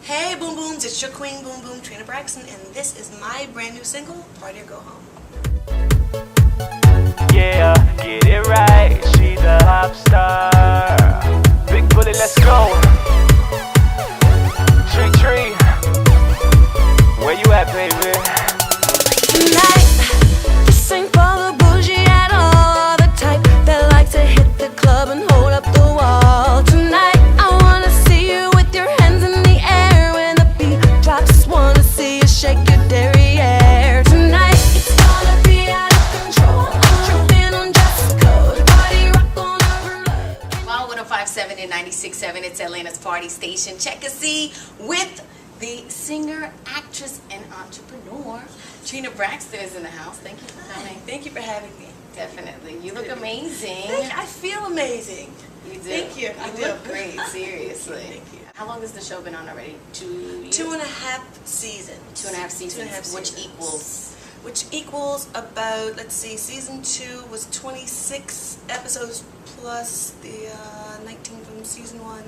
Hey Boom Booms, it's your queen Boom Boom, Trina Braxton, and this is my brand new single, Party or Go Home. Yeah, get it right, she's a pop star. Big bullet, let's go. Tree, where you at, baby? Tonight, this ain't for the bougie at all, the type that likes to hit the club and hold up the wall. Tonight, I wanna see you with your hands in the air when the beat drops. Wanna see you shake your derriere. Tonight, it's gonna be out of control. Tripping on dress code, party rock on overload. Wow, 105.7 and 96.7, it's Atlanta's party station. Check a C with the singer, actress, and entrepreneur. Trina Braxton is in the house. Thank you for coming. Thank you for having me. Definitely. You look amazing. I feel amazing. You do. Thank you. You look great, seriously. Thank you. How long has the show been on already? 2 years? 2.5 seasons. 2.5 seasons. 2.5 Which seasons. Which equals about, let's see, season 2 was 26 episodes plus the 19 from season 1.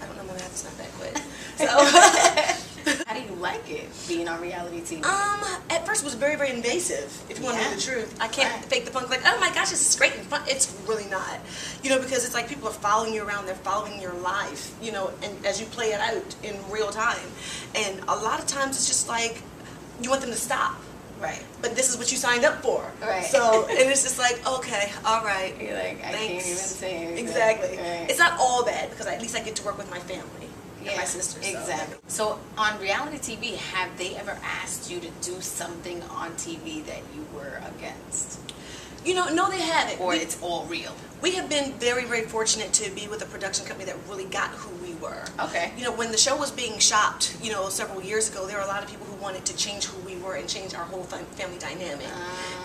I don't know, my math's not that quick. So... How do you like it, being on reality TV? At first it was very, very invasive, if you want to know the truth. I can't Right. fake the funk, like, oh my gosh, this is great and fun. It's really not. You know, because it's like people are following you around, they're following your life, you know, and as you play it out in real time. And a lot of times it's just like, you want them to stop. Right. But this is what you signed up for. Right. So, and it's just like, okay, all right. You're like, I Thanks. can't even say anything. Exactly. Right. It's not all bad, because at least I get to work with my family. And my sisters. Exactly. So on reality TV, have they ever asked you to do something on TV that you were against? You know, no, they haven't. Or it's all real? We have been very, very fortunate to be with a production company that really got who we were. Okay. You know, when the show was being shopped, you know, several years ago, there were a lot of people who wanted to change who we were and change our whole family dynamic.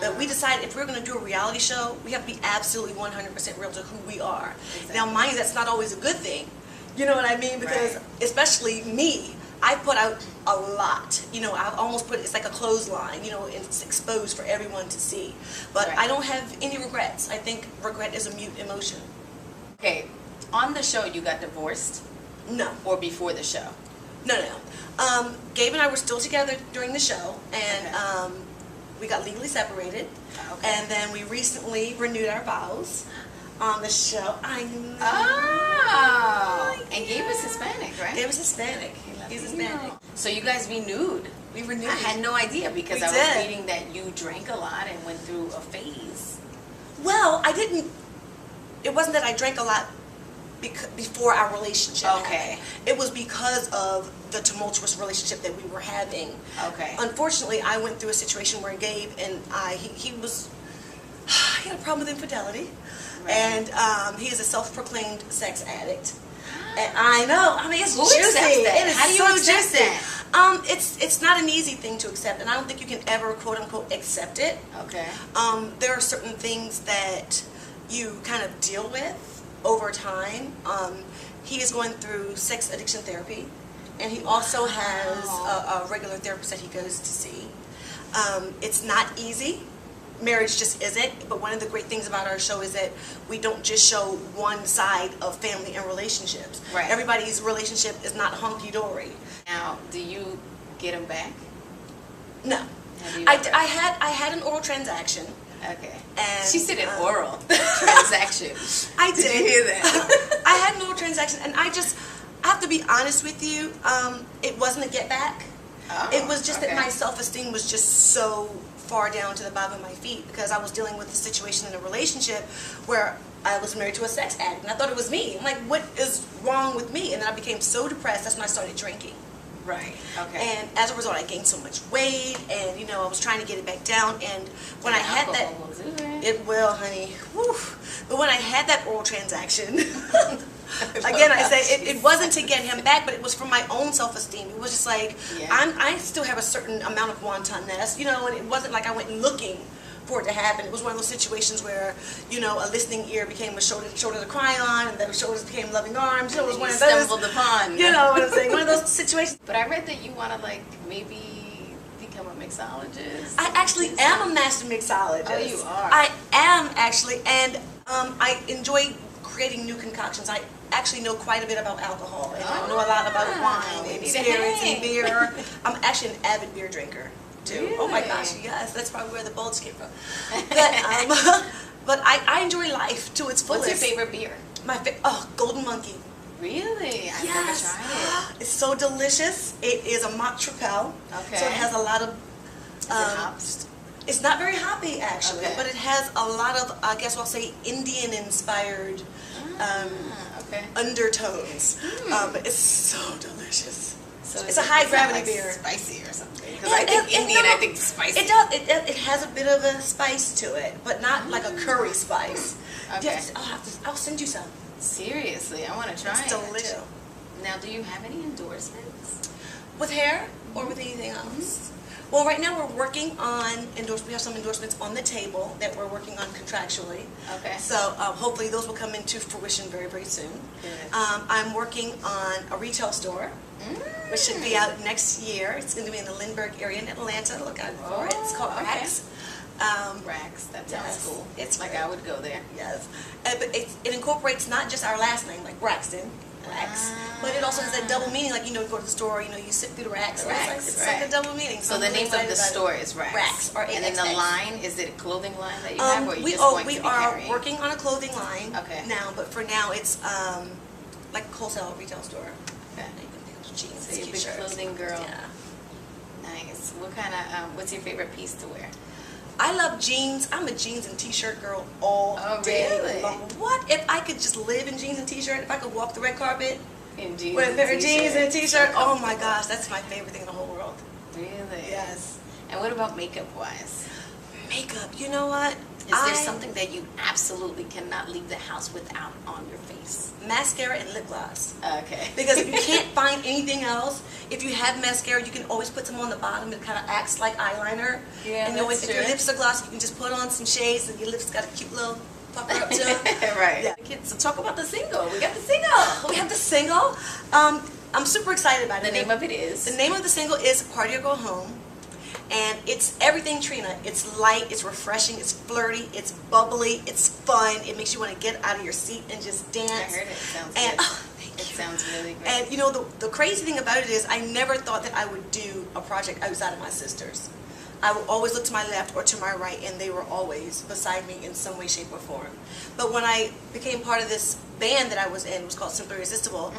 But we decided if we're going to do a reality show, we have to be absolutely 100% real to who we are. Exactly. Now, mind you, that's not always a good thing. You know what I mean? Because especially me, I put out a lot. You know, I've almost put it's like a clothesline. You know, it's exposed for everyone to see. But I don't have any regrets. I think regret is a mute emotion. Okay, on the show you got divorced? No. Or before the show? No. Gabe and I were still together during the show, and we got legally separated. Okay. And then we recently renewed our vows on the show. I know. Oh. And Gabe is Hispanic, right? Gabe is Hispanic. He's Hispanic. So you guys renewed. We renewed. I had no idea because We I was did. reading that you drank a lot and went through a phase. Well, I didn't. It wasn't that I drank a lot before our relationship. Okay. happened. It was because of the tumultuous relationship that we were having. Okay. Unfortunately, I went through a situation where Gabe and he had a problem with infidelity. Right. And he is a self-proclaimed sex addict. And I know. I mean, it's Who juicy. accepts that? It is How do you so accept juicy. that? It's not an easy thing to accept, and I don't think you can ever quote unquote accept it. Okay. There are certain things that you kind of deal with over time. He is going through sex addiction therapy, and he also has a regular therapist that he goes to see. It's not easy. Marriage just isn't, but one of the great things about our show is that we don't just show one side of family and relationships. Right. Everybody's relationship is not hunky-dory. Now, do you get him back? No. Have you I ever? had an oral transaction. Okay. And, She said an oral transaction. I did. Did you hear that? I had an oral transaction, and I have to be honest with you, it wasn't a get back. Oh, It was just okay. that my self-esteem was just so far down to the bottom of my feet because I was dealing with a situation in a relationship where I was married to a sex addict, and I thought it was me. I'm like, what is wrong with me? And then I became so depressed, that's when I started drinking. Right. Okay. And as a result, I gained so much weight, and, you know, I was trying to get it back down, and when I had that... Alcohol will do that. It will, honey. Woo. But when I had that oral transaction, again, I say it wasn't to get him back, but it was for my own self-esteem. It was just like, I still have a certain amount of wantonness, you know, and it wasn't like I went looking for it to happen. It was one of those situations where, you know, a listening ear became a shoulder to cry on, and then shoulders became loving arms. You know, it was one of those. Stumbled upon. You know what I'm saying? One of those situations. But I read that you want to, like, maybe become a mixologist. I actually am a master mixologist. Oh, you are? I am actually, and I enjoy creating new concoctions. actually know quite a bit about alcohol, and I know a lot about wine we and need to spirits hang. and beer. I'm actually an avid beer drinker too. Oh my Really? gosh, yes, that's probably where the bulge came from. But but I enjoy life to its fullest. What's your favorite beer? Golden Monkey. Really? I've never Yes. tried it. It's so delicious. It is a mock tripel. Okay. So it has a lot of. Is it hops? It's not very hoppy actually, Okay. but it has a lot of, I guess I'll say, Indian inspired Okay. undertones. But it's so delicious. So It's a high it's not gravity like beer. Spicy or something. Because Yeah, I think Indian, no, I think spicy. It does. It has a bit of a spice to it, but not like a curry spice. Okay. I'll send you some. Seriously, I want to try It's it. delicious. Now, do you have any endorsements? With hair or with anything else? Well, right now we're working on we have some endorsements on the table that we're working on contractually. Okay. So hopefully those will come into fruition very, very soon. Good. I'm working on a retail store, which should be out next year. It's going to be in the Lindbergh area in Atlanta. Look out for it. It's called okay. Rax. Rax, that sounds Yes, cool. it's like great. I would go there. Yes. But it incorporates not just our last name, like Braxton, Rax, but it also has that double meaning. Like, you go to the store, you sit through the racks. It's like a double meaning. So I'm the really name of the excited about store it. is Rax. Rax, R-A-X-X. And then the line, is it a clothing line that you have, or are you just going to we be are carrying? working on a clothing line Okay. now, but for now it's like a wholesale retail store. Okay. You can pick up jeans, So you're a big t-shirts. clothing girl. Yeah. Nice. What kind of, what's your favorite piece to wear? I love jeans. I'm a jeans and t-shirt girl all Oh, day really? long. What if I could just live in jeans and t-shirt? If I could walk the red carpet In jeans with a pair of jeans and a t-shirt, So oh my comfortable. gosh, that's my favorite thing in the whole world. Really? Yes. And what about makeup-wise? Makeup, you know what? Is there something that you absolutely cannot leave the house without on your face? Mascara and lip gloss. Okay. Because if you can't find anything else, if you have mascara, you can always put some on the bottom. It kind of acts like eyeliner. Yeah, and you always, that's if your true. lips are glossy, you can just put on some shades, and your lips got a cute little pucker up to them. Right. Yeah. Okay, so talk about the single. We got the single. We have the single. I'm super excited about The it. name of it is? The name of the single is Party or Go Home. And it's everything Trina. It's light, it's refreshing, it's flirty, it's bubbly, it's fun. It makes you want to get out of your seat and just dance. I heard it. Sounds And good. thank It you. sounds really great. And the crazy thing about it is I never thought that I would do a project outside of my sisters. I would always look to my left or to my right, and they were always beside me in some way, shape, or form. But when I became part of this band that I was in, it was called Simply Irresistible,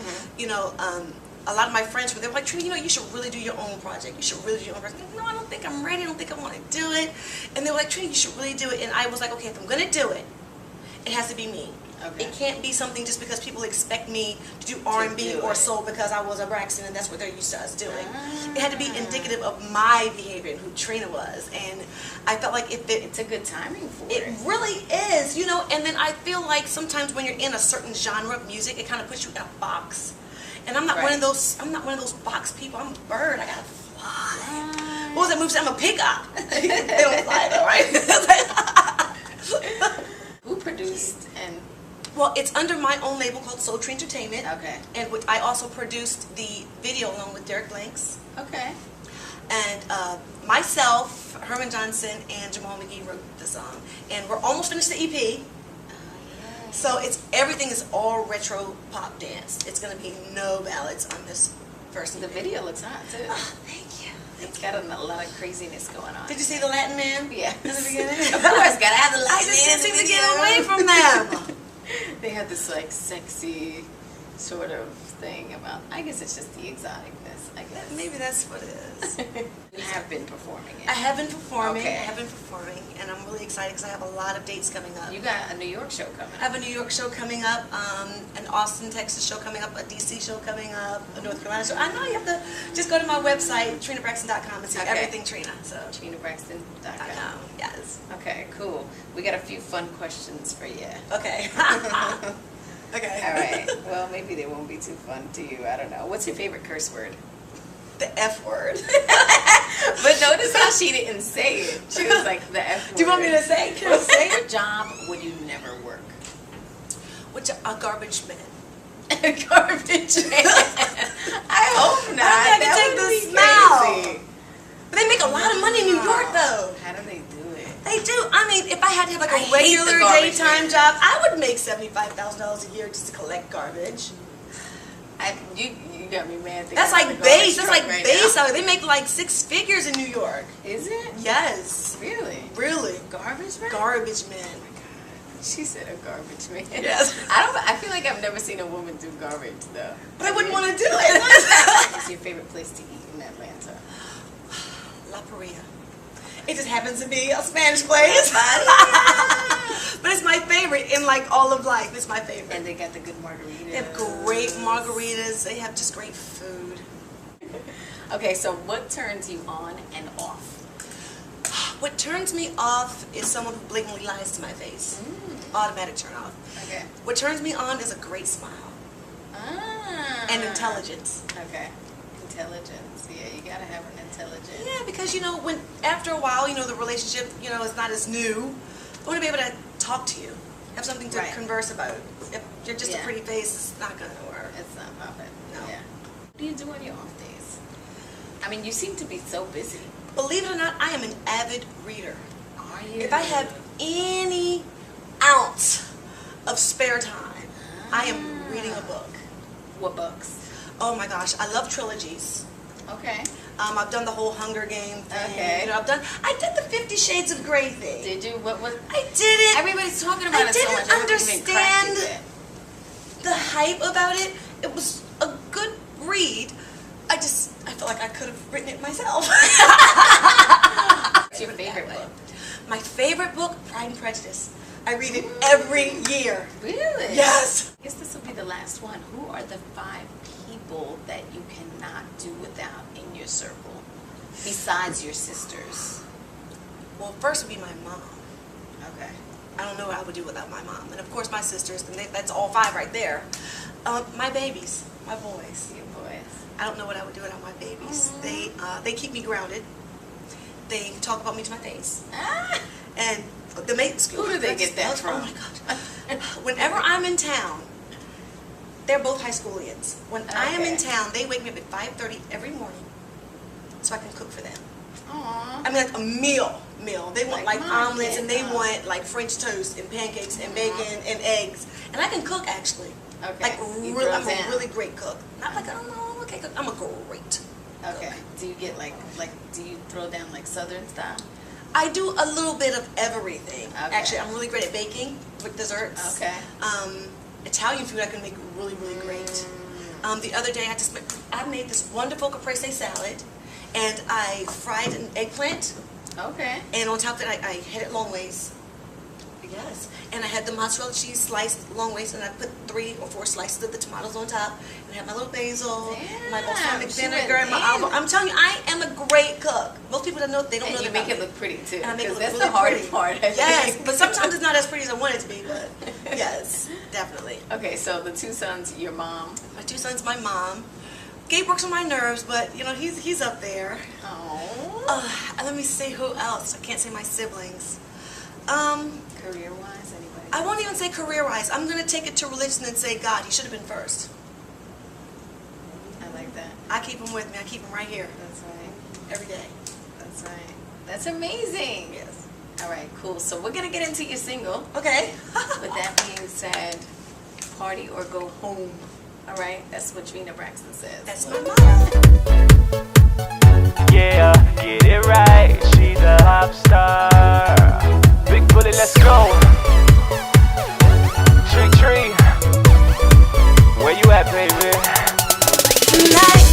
a lot of my friends were there like, Trina, you should really do your own project. You should really do your own project. No, I don't think I'm ready. I don't think I want to do it. And they were like, Trina, you should really do it. And I was like, okay, if I'm going to do it, it has to be me. Okay. It can't be something just because people expect me to do R&B do or it. soul because I was a Braxton and that's what they're used to us doing. It had to be indicative of my behavior and who Trina was. And I felt like It's a good timing for it. it really is, and then I feel like sometimes when you're in a certain genre of music, it kind of puts you in a box. And I'm not one of those. I'm not one of those box people. I'm a bird. I gotta fly. What was that movie? I'm a peacock. They don't fly though, right? Who produced and... Well, it's under my own label called Soul Tree Entertainment. Okay. And I also produced the video along with Derek Blanks. Okay. And myself, Herman Johnson, and Jamal McGee wrote the song. And we're almost finished the EP. So everything is all retro pop dance. It's going to be no ballads on this first The EP. video looks hot, too. Oh, thank you. It's got a lot of craziness going on. Did you see the Latin man? Yeah. In the beginning? Of course, gotta have the I light just in can't the seem to video. get away from them. They had this sexy sort of thing about, I guess it's just the exoticness, I guess. Maybe that's what it is. You have been performing it. I have been performing. Okay. I have been performing, and I'm really excited because I have a lot of dates coming up. You got a New York show coming I have a New York show coming up, an Austin, Texas show coming up, a DC show coming up, a North Carolina show. I know you have to just go to my website, trinabraxton.com, and see Okay. everything Trina. So, TrinaBraxton.com. yes. Okay, cool. We got a few fun questions for you. Okay. Okay. All right. Well, maybe they won't be too fun to you. I don't know. What's your favorite curse word? The F word. But notice how she didn't say it. She was like the F word. Do you want me to say it? Can I say it? What job would you never work? Which a garbage man. Garbage man. I hope not. I can That take would the be smell. crazy. But they make a lot of money in New York, though. How do they do it? They do. I mean, if I had to have like I a hate regular garbage daytime man. job, I would make $75,000 a year just to collect garbage. You got me mad. thinking That's about like the base. garbage That's truck like right base. now. They make like 6 figures in New York. Is it? Yes. Really? Really. Garbage man? Garbage men. She said a garbage man. Yes. I feel like I've never seen a woman do garbage though. But I wouldn't want to do it. What's your favorite place to eat in Atlanta? La Paria. It just happens to be a Spanish place. But it's my favorite in like all of life. It's my favorite. And they got the good margaritas. They have great margaritas. They have just great food. Okay, so what turns you on and off? What turns me off is someone who blatantly lies to my face. Automatic turn off. Okay. What turns me on is a great smile and intelligence. Okay. Intelligence. Yeah, you gotta have an intelligence. Yeah, because when after a while, the relationship, is not as new. I want to be able to talk to you, have something to Right. converse about. If you're just a Yeah. pretty face, it's not gonna work. It's not popping. No. Yeah. What do you do on your off days? I mean, you seem to be so busy. Believe it or not, I am an avid reader. Are you? If I have any ounce of spare time, I am reading a book. What books? Oh my gosh, I love trilogies. Okay. I've done the whole Hunger Game thing. Okay. I did the 50 Shades of Grey thing. Did you? What was? I did it. Everybody's talking about I it so didn't much. I haven't even cracked understand it yet. the hype about it. It was a good read. I feel like I could have written it myself. What's your favorite book? My favorite book, Pride and Prejudice. I read it every year. Really? Yes. I guess this will be the last one. Who are the 5 people that you cannot do without in your circle, besides your sisters? Well, first would be my mom. Okay. I don't know what I would do without my mom. And of course my sisters, and that's all 5 right there. My babies, my boys. Your boys. I don't know what I would do without my babies. They keep me grounded. They talk about me to my face. Ah! And the mates. Who do they get that from? Oh my God. Whenever I'm in town, they're both high schoolians. When I am in Okay. town, they wake me up at 5:30 every morning so I can cook for them. Aw. I mean, like a meal. They want Like like mine, omelets, and they yeah. want like French toast and pancakes and bacon and eggs. And I can cook actually. Okay. Like You really, throw I'm a down. really great cook. Not like I'm okay cook. I'm a great. Okay. Do you get like do you throw down like Southern style? I do a little bit of everything. Okay. Actually, I'm really great at baking with desserts. Okay. Italian food I can make really, really great. The other day I made this wonderful caprese salad, and I fried an eggplant, Okay. and on top of it I had it long ways. Yes. And I had the mozzarella cheese sliced long ways, and I put 3 or 4 slices of the tomatoes on top, and I had my little basil, my balsamic Damn, she vinegar, went and my in. olive. I'm telling you, I am a great cook. Most people don't know. They don't And know you that make about it me. look pretty too. And I make it 'cause look that's really the hard pretty. part. I Yes, think. but sometimes it's not as pretty as I want it to be. But yes, definitely. Okay, so the 2 sons, your mom. My 2 sons, my mom. Gabe works on my nerves, but he's up there. Oh. And let me see who else. I can't say my siblings. Career-wise, anybody? I won't even say career-wise. I'm gonna take it to religion and say God. He should have been first. I like that. I keep him with me. I keep him right here That's right. every day. That's right. That's amazing. Yes. All right, cool. So we're gonna get into your single. Okay. With that being said, party or go home. All right, that's what Trina Braxton says. That's my mom. Yeah, get it right. She's a pop star. Big bullet, let's go. Tree, where you at, baby? Tonight,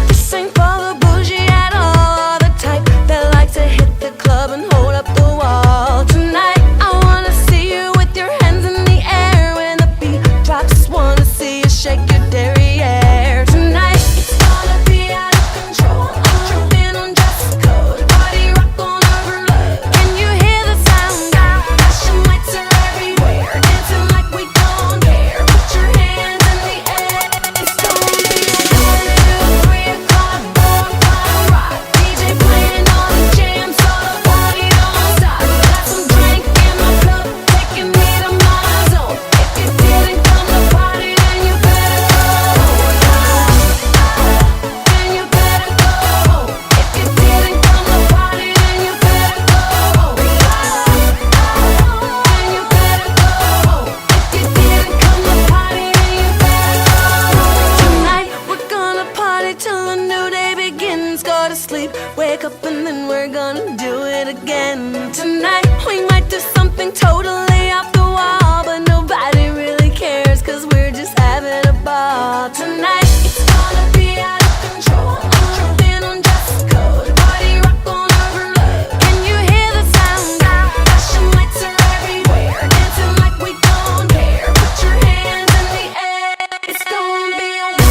this ain't for the bougie at all. The type that likes to hit the club and hold up the wall. Tonight, I wanna see you with your hands in the air when the beat drops. Wanna see you shake your derriere. Tonight, it's gonna be friends, go to sleep, wake up, and then we're gonna do it again. Tonight we might do something totally off the wall, but nobody really cares, cause we're just having a ball. Tonight it's gonna be out of control. Tripping on dress code, party rock on overload. Can you hear the sound? Flashing lights are everywhere, dancing like we don't care. Put your hands in the air. It's gonna be a 1,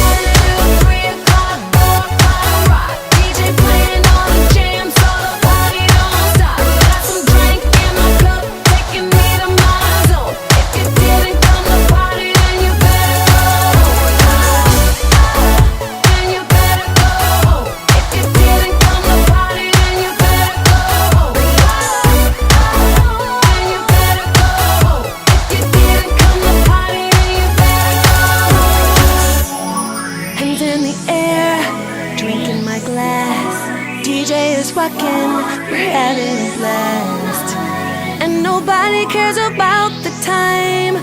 2, 3 o'clock, 4 o'clock rock. DJ playing all the jams, so the party don't stop. Got some drink in my cup, taking me to my zone. If you didn't come to party, then you better go. Then you better go. If you didn't come to party, then you better go. Then you better go. If you didn't come to party, then you better go. Hands in the air, drink in my glass. DJ is rocking, we're having a blast. And nobody cares about the time.